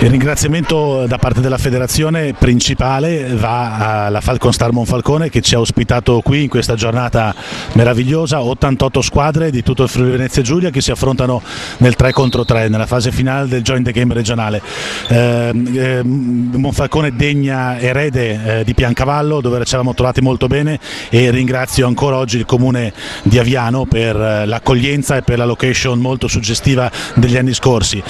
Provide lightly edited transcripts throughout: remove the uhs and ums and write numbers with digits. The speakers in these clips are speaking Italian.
Il ringraziamento da parte della federazione principale va alla Falconstar Monfalcone che ci ha ospitato qui in questa giornata meravigliosa. 88 squadre di tutto il Friuli Venezia Giulia che si affrontano nel 3 contro 3 nella fase finale del Join the Game regionale. Monfalcone degna erede di Piancavallo, dove ci eravamo trovati molto bene, e ringrazio ancora oggi il comune di Aviano per l'accoglienza e per la location molto suggestiva degli anni scorsi.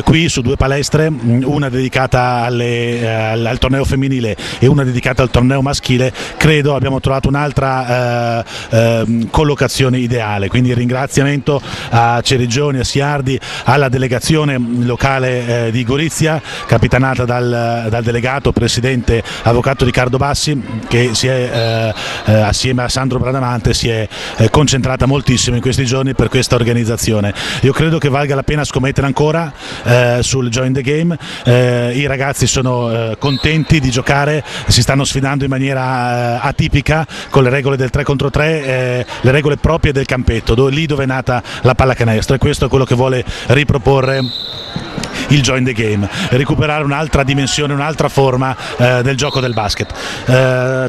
Qui su 2 palestre, una dedicata al torneo femminile e una dedicata al torneo maschile, credo abbiamo trovato un'altra collocazione ideale, quindi il ringraziamento a Cerigioni, a Siardi, alla delegazione locale di Gorizia, capitanata dal delegato presidente avvocato Riccardo Bassi, che si è assieme a Sandro Bradamante si è concentrata moltissimo in questi giorni per questa organizzazione. Io credo che valga la pena scommettere ancora sul Join the Game. I ragazzi sono contenti di giocare, si stanno sfidando in maniera atipica con le regole del 3 contro 3, le regole proprie del campetto, lì dove è nata la pallacanestro, e questo è quello che vuole riproporre il Join the Game, recuperare un'altra dimensione, un'altra forma del gioco del basket.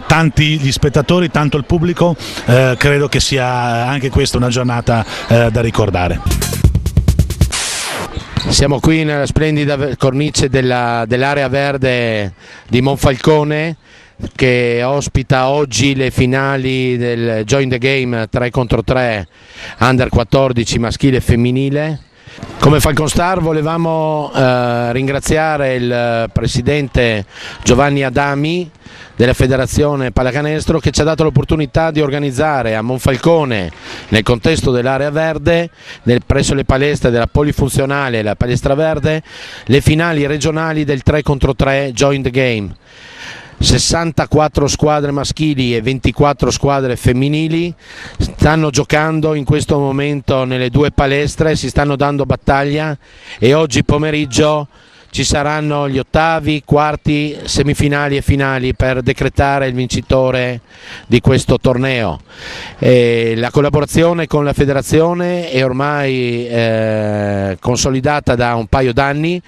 Tanti gli spettatori, tanto il pubblico, credo che sia anche questa una giornata da ricordare. Siamo qui nella splendida cornice dell'area verde di Monfalcone, che ospita oggi le finali del Join the Game 3 contro 3 Under 14 maschile e femminile. Come Falconstar volevamo ringraziare il presidente Giovanni Adami della Federazione Pallacanestro, che ci ha dato l'opportunità di organizzare a Monfalcone, nel contesto dell'area verde, presso le palestre della Polifunzionale e la Palestra Verde, le finali regionali del 3 contro 3 Join the Game. 64 squadre maschili e 24 squadre femminili stanno giocando in questo momento nelle 2 palestre, si stanno dando battaglia, e oggi pomeriggio ci saranno gli ottavi, quarti, semifinali e finali per decretare il vincitore di questo torneo. La collaborazione con la federazione è ormai consolidata da un paio d'anni.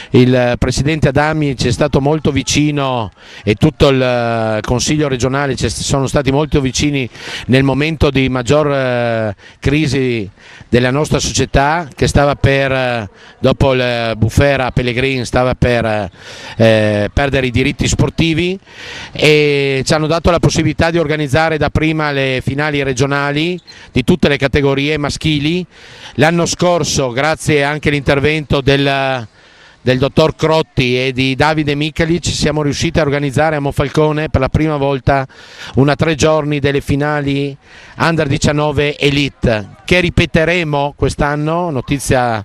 Il presidente Adami ci è stato molto vicino, e tutto il consiglio regionale ci sono stati molto vicini nel momento di maggior crisi della nostra società, che stava per, dopo il Bufera Pellegrini, stava per perdere i diritti sportivi, e ci hanno dato la possibilità di organizzare dapprima le finali regionali di tutte le categorie maschili. L'anno scorso, grazie anche all'intervento del dottor Crotti e di Davide Michelic, siamo riusciti a organizzare a Monfalcone per la prima volta una 3 giorni delle finali Under 19 Elite, che ripeteremo quest'anno, notizia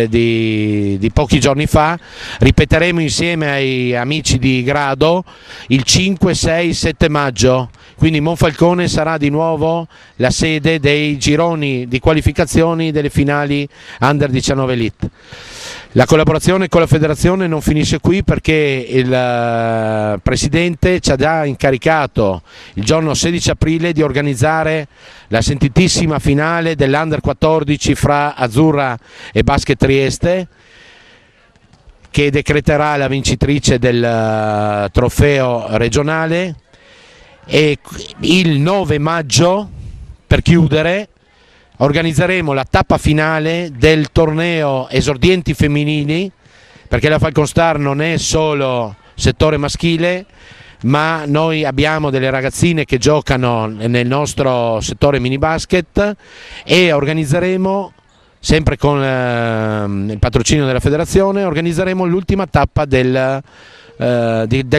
di pochi giorni fa, ripeteremo insieme ai amici di Grado il 5, 6, 7 maggio. Quindi Monfalcone sarà di nuovo la sede dei gironi di qualificazioni delle finali Under 19 Elite. La collaborazione con la federazione non finisce qui, perché il presidente ci ha già incaricato il giorno 16 aprile di organizzare la sentitissima finale dell'Under 14 fra Azzurra e Basket Trieste, che decreterà la vincitrice del trofeo regionale, e il 9 maggio, per chiudere, organizzeremo la tappa finale del torneo esordienti femminili, perché la Falconstar non è solo settore maschile, ma noi abbiamo delle ragazzine che giocano nel nostro settore mini basket, e organizzeremo, sempre con il patrocinio della federazione, organizzeremo l'ultima tappa del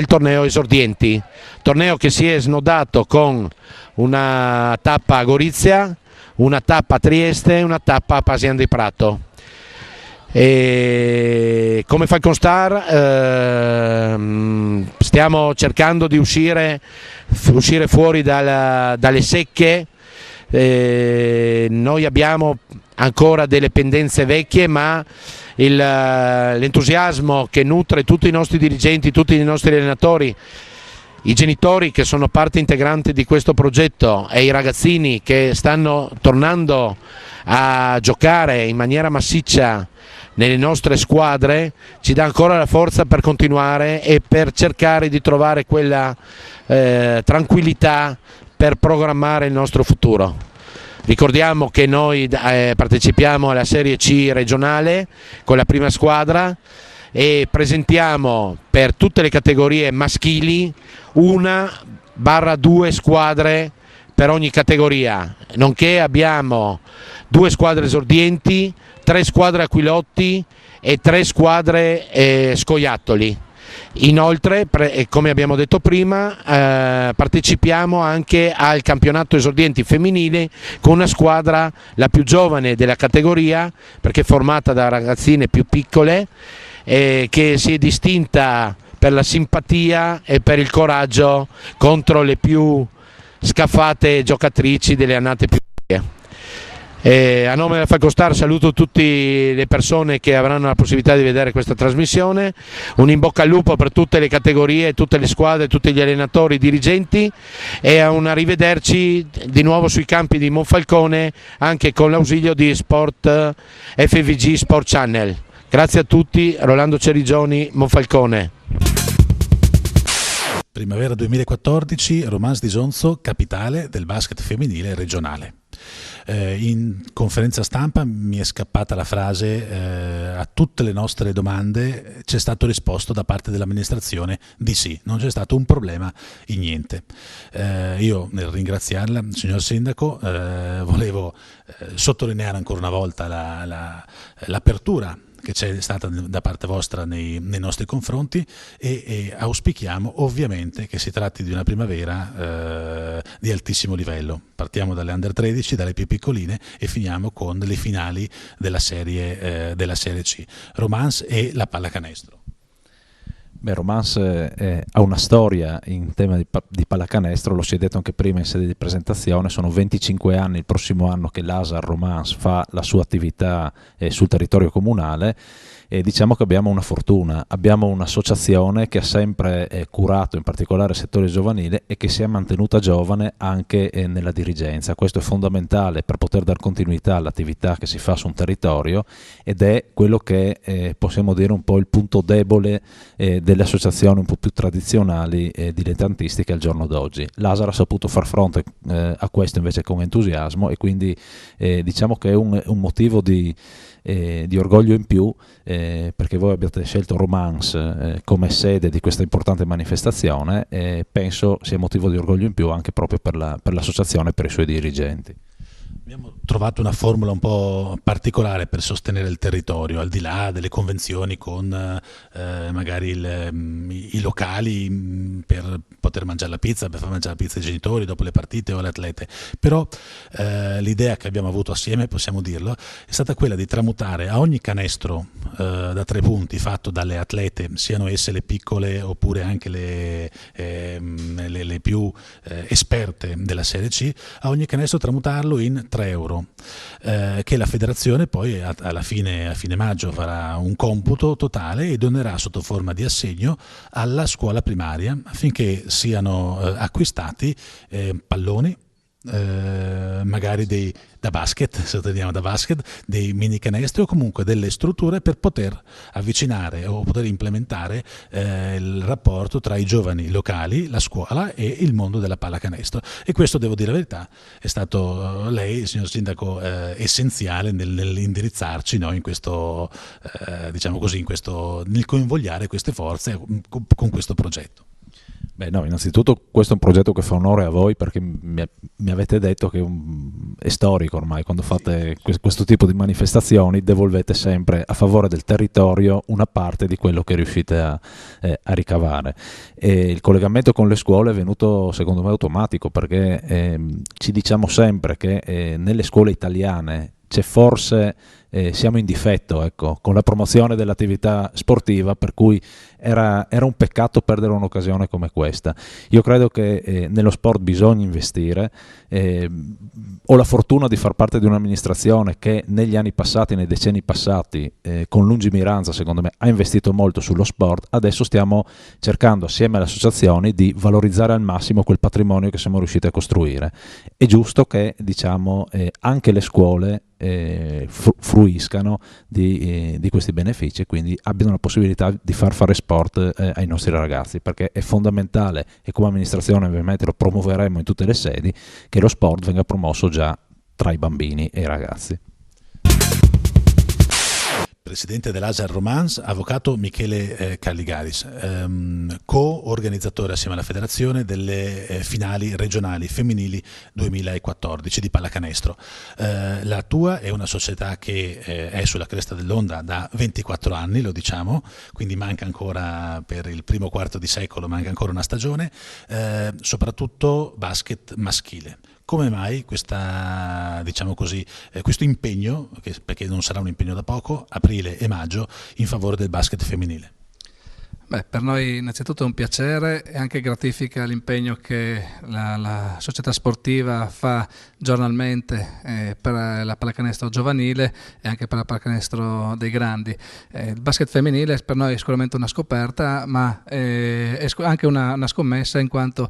torneo esordienti, torneo che si è snodato con una tappa a Gorizia, una tappa a Trieste e una tappa a Pasian di Prato. E come Falconstar stiamo cercando di uscire fuori dalle secche. Noi abbiamo ancora delle pendenze vecchie, ma l'entusiasmo che nutre tutti i nostri dirigenti, tutti i nostri allenatori, i genitori che sono parte integrante di questo progetto, e i ragazzini che stanno tornando a giocare in maniera massiccia nelle nostre squadre ci dà ancora la forza per continuare e per cercare di trovare quella tranquillità per programmare il nostro futuro. Ricordiamo che noi partecipiamo alla Serie C regionale con la prima squadra e presentiamo per tutte le categorie maschili 1/2 squadre per ogni categoria, nonché abbiamo 2 squadre esordienti, 3 squadre aquilotti e 3 squadre scoiattoli. Inoltre, come abbiamo detto prima, partecipiamo anche al campionato esordienti femminile con una squadra, la più giovane della categoria, perché è formata da ragazzine più piccole, che si è distinta per la simpatia e per il coraggio contro le più scaffate giocatrici delle annate più vecchie. A nome della Falcostar saluto tutte le persone che avranno la possibilità di vedere questa trasmissione, un in bocca al lupo per tutte le categorie, tutte le squadre, tutti gli allenatori, i dirigenti, e a un arrivederci di nuovo sui campi di Monfalcone anche con l'ausilio di Sport FVG Sport Channel. Grazie a tutti, Rolando Cerigioni, Monfalcone. Primavera 2014, Romance di Sonzo, capitale del basket femminile regionale. In conferenza stampa mi è scappata la frase a tutte le nostre domande c'è stato risposto da parte dell'amministrazione di sì, non c'è stato un problema in niente. Io nel ringraziarla, signor Sindaco, volevo sottolineare ancora una volta l'apertura che c'è stata da parte vostra nei nostri confronti e auspichiamo ovviamente che si tratti di una primavera di altissimo livello. Partiamo dalle under 13, dalle più piccoline e finiamo con le finali della serie C. Romance e la pallacanestro. Beh, Romance ha una storia in tema di pallacanestro, lo si è detto anche prima in sede di presentazione, sono 25 anni il prossimo anno che l'ASAR Romance fa la sua attività sul territorio comunale e diciamo che abbiamo una fortuna, abbiamo un'associazione che ha sempre curato in particolare il settore giovanile e che si è mantenuta giovane anche nella dirigenza. Questo è fondamentale per poter dar continuità all'attività che si fa su un territorio ed è quello che possiamo dire un po' il punto debole delle associazioni un po' più tradizionali dilettantistiche al giorno d'oggi. L'ASAR ha saputo far fronte a questo invece con entusiasmo e quindi diciamo che è un motivo di orgoglio in più perché voi abbiate scelto Romance come sede di questa importante manifestazione e penso sia motivo di orgoglio in più anche proprio per l'associazione e per i suoi dirigenti. Abbiamo trovato una formula un po' particolare per sostenere il territorio, al di là delle convenzioni con magari i locali per poter mangiare la pizza, per far mangiare la pizza ai genitori dopo le partite o alle atlete. Però l'idea che abbiamo avuto assieme, possiamo dirlo, è stata quella di tramutare a ogni canestro da 3 punti fatto dalle atlete, siano esse le piccole oppure anche le più esperte della Serie C, a ogni canestro tramutarlo in 3 euro, che la federazione poi a fine maggio farà un computo totale e donerà sotto forma di assegno alla scuola primaria affinché siano acquistati palloni, magari da basket, sottolineamo da basket, dei mini canestri o comunque delle strutture per poter avvicinare o poter implementare il rapporto tra i giovani locali, la scuola e il mondo della pallacanestro. E questo, devo dire la verità, è stato lei, signor Sindaco, essenziale nell'indirizzarci, no, in questo, diciamo così, nel coinvogliare queste forze con questo progetto. Beh, no, innanzitutto questo è un progetto che fa onore a voi perché mi avete detto che è storico ormai, quando fate questo tipo di manifestazioni devolvete sempre a favore del territorio una parte di quello che riuscite a ricavare. E il collegamento con le scuole è venuto secondo me automatico perché ci diciamo sempre che nelle scuole italiane c'è forse siamo in difetto, ecco, con la promozione dell'attività sportiva, per cui era un peccato perdere un'occasione come questa. Io credo che nello sport bisogna investire. Ho la fortuna di far parte di un'amministrazione che negli anni passati, nei decenni passati, con lungimiranza secondo me ha investito molto sullo sport. Adesso stiamo cercando assieme alle associazioni di valorizzare al massimo quel patrimonio che siamo riusciti a costruire. È giusto che diciamo anche le scuole fruiscano di questi benefici e quindi abbiano la possibilità di far fare sport ai nostri ragazzi, perché è fondamentale, e come amministrazione ovviamente lo promuoveremo in tutte le sedi, che lo sport venga promosso già tra i bambini e i ragazzi. Presidente dell'Asar Romance, avvocato Michele Calligaris, co-organizzatore assieme alla federazione delle finali regionali femminili 2014 di pallacanestro. La tua è una società che è sulla cresta dell'onda da 24 anni, lo diciamo, quindi manca ancora, per il primo quarto di secolo, manca ancora una stagione, soprattutto basket maschile. Come mai questa, diciamo così, questo impegno, perché non sarà un impegno da poco, aprile e maggio, in favore del basket femminile? Beh, per noi innanzitutto è un piacere e anche gratifica l'impegno che la società sportiva fa giornalmente per la pallacanestro giovanile e anche per la pallacanestro dei grandi. Il basket femminile per noi è sicuramente una scoperta, ma è anche una scommessa, in quanto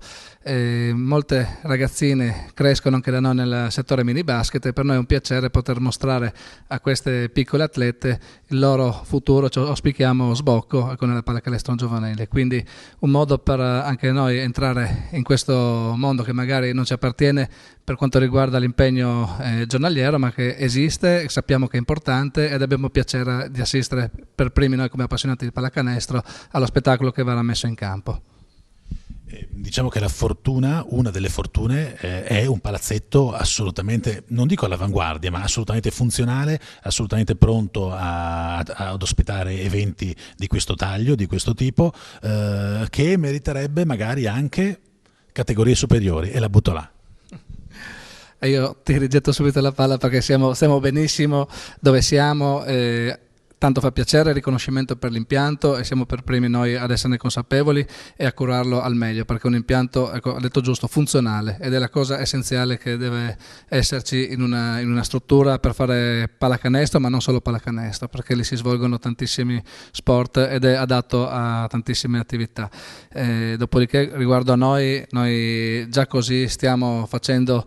molte ragazzine crescono anche da noi nel settore mini basket e per noi è un piacere poter mostrare a queste piccole atlete il loro futuro. Auspichiamo sbocco con la pallacanestro giovanile, quindi un modo per anche noi entrare in questo mondo che magari non ci appartiene per quanto riguarda l'impegno giornaliero, ma che esiste, sappiamo che è importante ed abbiamo piacere di assistere per primi noi come appassionati di pallacanestro allo spettacolo che verrà messo in campo. Diciamo che la fortuna, una delle fortune, è un palazzetto assolutamente, non dico all'avanguardia, ma assolutamente funzionale, assolutamente pronto ad ospitare eventi di questo taglio, di questo tipo, che meriterebbe magari anche categorie superiori, e la butto là. E io ti rigetto subito la palla perché stiamo benissimo dove siamo. Tanto fa piacere il riconoscimento per l'impianto e siamo per primi noi ad esserne consapevoli e a curarlo al meglio, perché un impianto, ecco, ha detto giusto, funzionale, ed è la cosa essenziale che deve esserci in una struttura per fare pallacanestro, ma non solo pallacanestro, perché lì si svolgono tantissimi sport ed è adatto a tantissime attività. Dopodiché, riguardo a noi già così stiamo facendo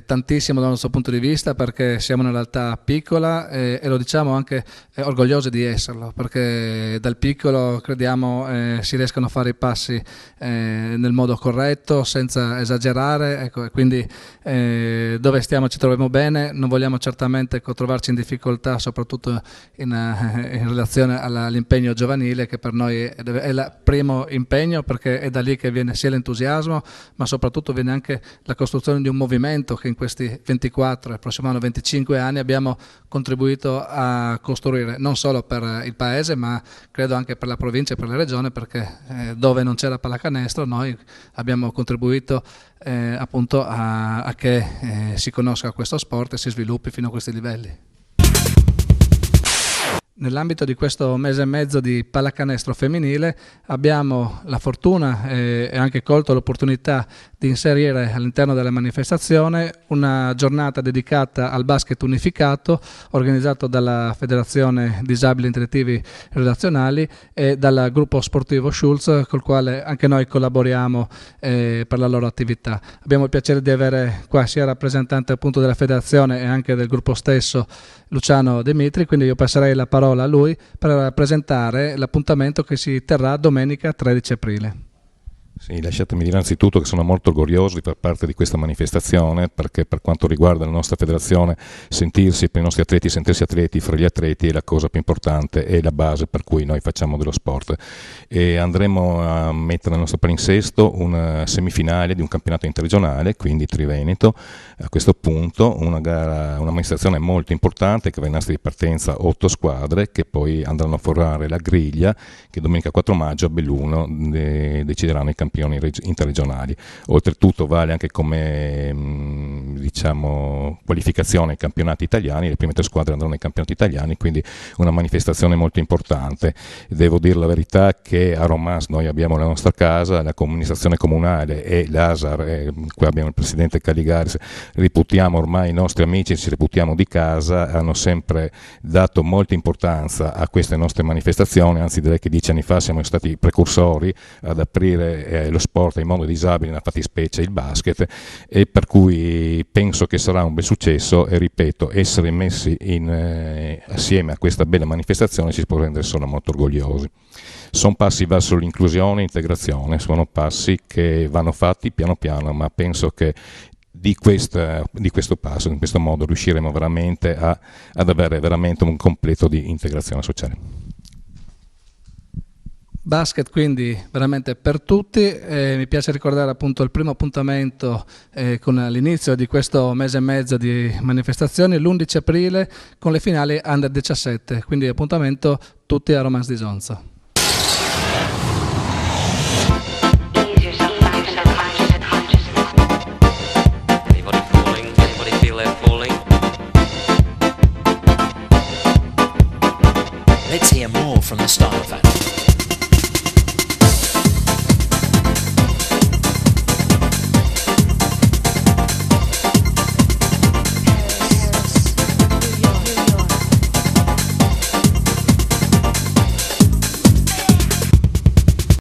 tantissimo dal nostro punto di vista, perché siamo una realtà piccola e lo diciamo anche orgogliosi di esserlo, perché dal piccolo crediamo si riescano a fare i passi nel modo corretto senza esagerare, ecco, e quindi dove stiamo ci troviamo bene, non vogliamo certamente trovarci in difficoltà, soprattutto in relazione all'impegno giovanile, che per noi è il primo impegno, perché è da lì che viene sia l'entusiasmo, ma soprattutto viene anche la costruzione di un movimento che in questi 24 e il prossimo anno 25 anni abbiamo contribuito a costruire, non solo per il paese, ma credo anche per la provincia e per la regione, perché dove non c'era pallacanestro noi abbiamo contribuito appunto a che si conosca questo sport e si sviluppi fino a questi livelli. Nell'ambito di questo mese e mezzo di pallacanestro femminile abbiamo la fortuna e anche colto l'opportunità di inserire all'interno della manifestazione una giornata dedicata al basket unificato, organizzato dalla Federazione Disabili Intellettivi Relazionali e dal gruppo sportivo Schulz, col quale anche noi collaboriamo per la loro attività. Abbiamo il piacere di avere qua sia rappresentante appunto della federazione e anche del gruppo stesso, Luciano Demitri, quindi io passerei la parola a lui per presentare l'appuntamento che si terrà domenica 13 aprile. Sì, lasciatemi dire anzitutto che sono molto orgoglioso di far parte di questa manifestazione, perché per quanto riguarda la nostra federazione sentirsi per i nostri atleti, sentirsi atleti fra gli atleti è la cosa più importante, è la base per cui noi facciamo dello sport. E andremo a mettere nel nostro palinsesto una semifinale di un campionato interregionale, quindi Triveneto. A questo punto una manifestazione molto importante che avrà in nastri di partenza 8 squadre che poi andranno a formare la griglia che domenica 4 maggio a Belluno decideranno i campioni interregionali. Oltretutto vale anche come diciamo qualificazione ai campionati italiani, le prime 3 squadre andranno ai campionati italiani, quindi una manifestazione molto importante. Devo dire la verità che a Romance noi abbiamo la nostra casa, la amministrazione comunale e l'Asar, qua abbiamo il presidente Calligaris, reputiamo ormai i nostri amici, ci reputiamo di casa, hanno sempre dato molta importanza a queste nostre manifestazioni, anzi direi che 10 anni fa siamo stati precursori ad aprire e lo sport ai mondo disabili, nella fattispecie il basket, e per cui penso che sarà un bel successo e ripeto, essere messi assieme a questa bella manifestazione ci può rendere solo molto orgogliosi. Sono passi verso l'inclusione e l'integrazione, sono passi che vanno fatti piano piano, ma penso che di questo passo, in questo modo riusciremo veramente ad avere veramente un completo di integrazione sociale. Basket quindi veramente per tutti, mi piace ricordare appunto il primo appuntamento con l'inizio di questo mese e mezzo di manifestazioni, l'11 aprile con le finali Under 17, quindi appuntamento tutti a Romance di Zonza.